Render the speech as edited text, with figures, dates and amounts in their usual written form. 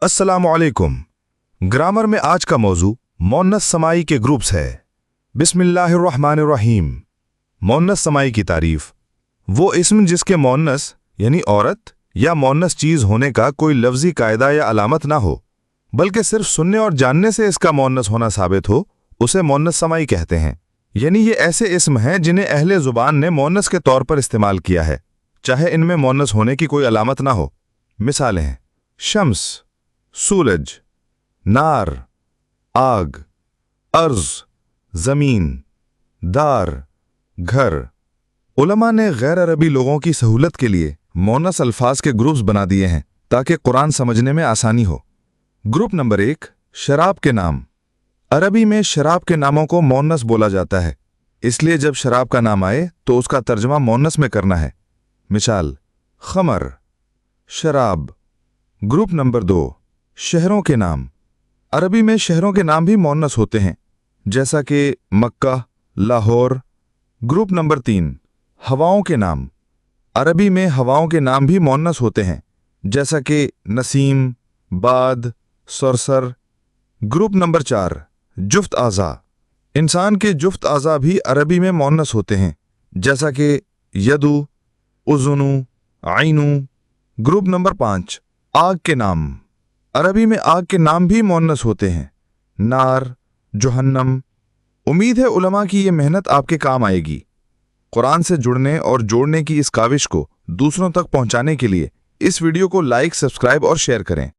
अस्सलामुअलैकुम। ग्रामर में आज का मौजू मोन्नस समाई के ग्रुप्स है। बिस्मिल्लाहिर्रहमानिर्रहीम। मोन्नस समाई की तारीफ वो इस्म जिसके मोन्नस यानी औरत या मोन्नस चीज होने का कोई लफ्जी कायदा या अलामत ना हो, बल्कि सिर्फ सुनने और जानने से इसका मोन्नस होना साबित हो, उसे मोन्नस समाई कहते हैं। यानी ये ऐसे इस्म हैं जिन्हें अहले जुबान ने मोन्नस के तौर पर इस्तेमाल किया है, चाहे इनमें मोन्नस होने की कोई अलामत ना हो। मिसालें हैं: शम्स सूरज, नार आग, अर्ज जमीन, दार घर। उलमा ने गैर अरबी लोगों की सहूलत के लिए मोन्नस अल्फाज के ग्रुप्स बना दिए हैं ताकि कुरान समझने में आसानी हो। ग्रुप नंबर 1, शराब के नाम। अरबी में शराब के नामों को मोन्नस बोला जाता है, इसलिए जब शराब का नाम आए तो उसका तर्जमा मोन्नस में करना है। मिसाल: खमर शराब। ग्रुप नंबर 2, शहरों के नाम। अरबी में शहरों के नाम भी मोन्नस होते हैं, जैसा कि मक्का, लाहौर। ग्रुप नंबर 3, हवाओं के नाम। अरबी में हवाओं के नाम भी मोन्नस होते हैं, जैसा कि नसीम, बाद, सरसर। Group number 4, जुफ्त आज़ा। इंसान के जुफ्त आज़ा भी अरबी में मोन्नस होते हैं, जैसा कि यदु, उज़ुनु, आइनु। ग्रुप नंबर 5, आग के नाम। अरबी में आग के नाम भी मोन्नस होते हैं, नार, जहन्नम। उम्मीद है उलमा की ये मेहनत आपके काम आएगी। कुरान से जुड़ने और जोड़ने की इस काविश को दूसरों तक पहुंचाने के लिए इस वीडियो को लाइक, सब्सक्राइब और शेयर करें।